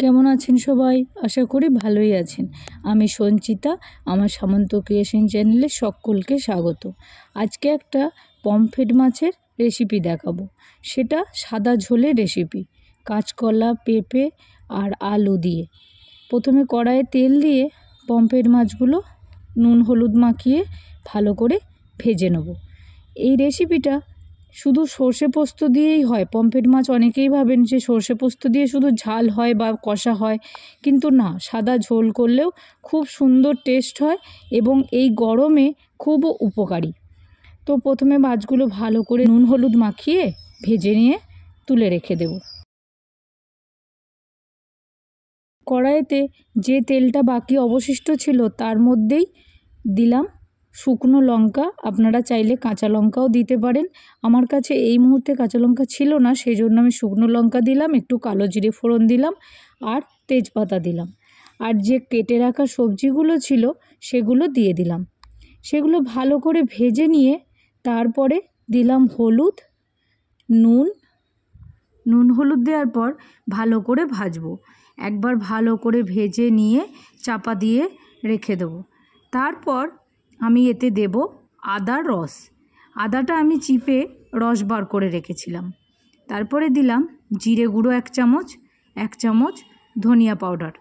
কেমন আছেন সবাই? আশা করি ভালোই আছেন। আমি সঞ্চিতা, আমার সামন্ত ক্রিয়েশন চ্যানেলে সকলকে স্বাগত। আজকে একটা পমফ্রেট মাছের রেসিপি দেখাবো। সেটা সাদা ঝোলের রেসিপি, কাঁচকলা, পেঁপে আর আলু দিয়ে। প্রথমে কড়াইয়ে তেল দিয়ে পমফ্রেট মাছগুলো নুন হলুদ মাখিয়ে ভালো করে ভেজে নেব। এই রেসিপিটা শুধু সর্ষে পোস্ত দিয়েই হয়। পমফ্রেট মাছ অনেকেই ভাবেন যে সর্ষে পোস্ত দিয়ে শুধু ঝাল হয় বা কষা হয়, কিন্তু না, সাদা ঝোল করলেও খুব সুন্দর টেস্ট হয় এবং এই গরমে খুব উপকারী। তো প্রথমে মাছগুলো ভালো করে নুন হলুদ মাখিয়ে ভেজে নিয়ে তুলে রেখে দেব। কড়াইতে যে তেলটা বাকি অবশিষ্ট ছিল তার মধ্যেই দিলাম শুকনো লঙ্কা। আপনারা চাইলে কাঁচা লঙ্কাও দিতে পারেন। আমার কাছে এই মুহূর্তে কাঁচা লঙ্কা ছিল না, সেই জন্য আমি শুকনো লঙ্কা দিলাম, একটু কালো জিরে ফোড়ন দিলাম আর তেজপাতা দিলাম। আর যে কেটে রাখা সবজিগুলো ছিল সেগুলো দিয়ে দিলাম। সেগুলো ভালো করে ভেজে নিয়ে তারপরে দিলাম হলুদ, নুন হলুদ দেওয়ার পর ভালো করে ভাজবো। একবার ভালো করে ভেজে নিয়ে চাপা দিয়ে রেখে দেবো। তারপর আমি এতে দেব আদার রস। আদাটা আমি চিপে রস বার করে রেখেছিলাম। তারপরে দিলাম জিরে গুঁড়ো 1 চামচ, 1 চামচ ধনিয়া পাউডার।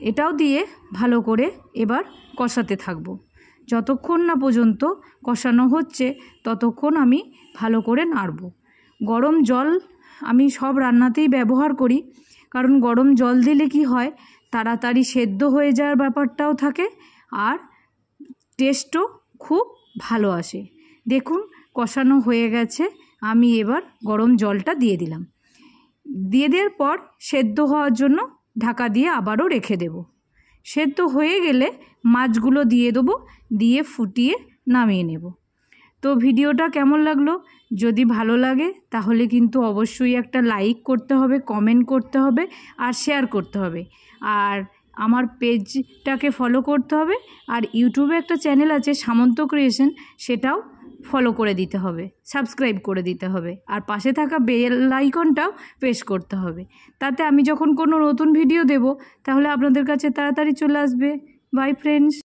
এটাও দিয়ে ভালো করে এবার কষাতে থাকবো। যতক্ষণ না পর্যন্ত কষানো হচ্ছে ততক্ষণ আমি ভালো করে নাড়ব। গরম জল আমি সব রান্নাতেই ব্যবহার করি, কারণ গরম জল দিলে কি হয়, তাড়াতাড়ি সেদ্ধ হয়ে যাওয়ার ব্যাপারটাও থাকে আর টেস্টও খুব ভালো আসে। দেখুন কষানো হয়ে গেছে, আমি এবার গরম জলটা দিয়ে দিলাম। দিয়ে দেওয়ার পর সেদ্ধ হওয়ার জন্য ঢাকা দিয়ে আবারও রেখে দেব। সেদ্ধ হয়ে গেলে মাছগুলো দিয়ে দেবো, দিয়ে ফুটিয়ে নামিয়ে নেব। তো ভিডিওটা কেমন লাগলো? যদি ভালো লাগে তাহলে কিন্তু অবশ্যই একটা লাইক করতে হবে, কমেন্ট করতে হবে আর শেয়ার করতে হবে। আর আমার পেজটাকে ফলো করতে হবে। আর ইউটিউবে একটা চ্যানেল আছে সামন্ত ক্রিয়েশন, সেটাও ফলো করে দিতে হবে, সাবস্ক্রাইব করে দিতে হবে। আর পাশে থাকা বেল আইকনটাও প্রেস করতে হবে। তাতে আমি যখন কোনো নতুন ভিডিও দেব তাহলে আপনাদের কাছে তাড়াতাড়ি চলে আসবে। By friends.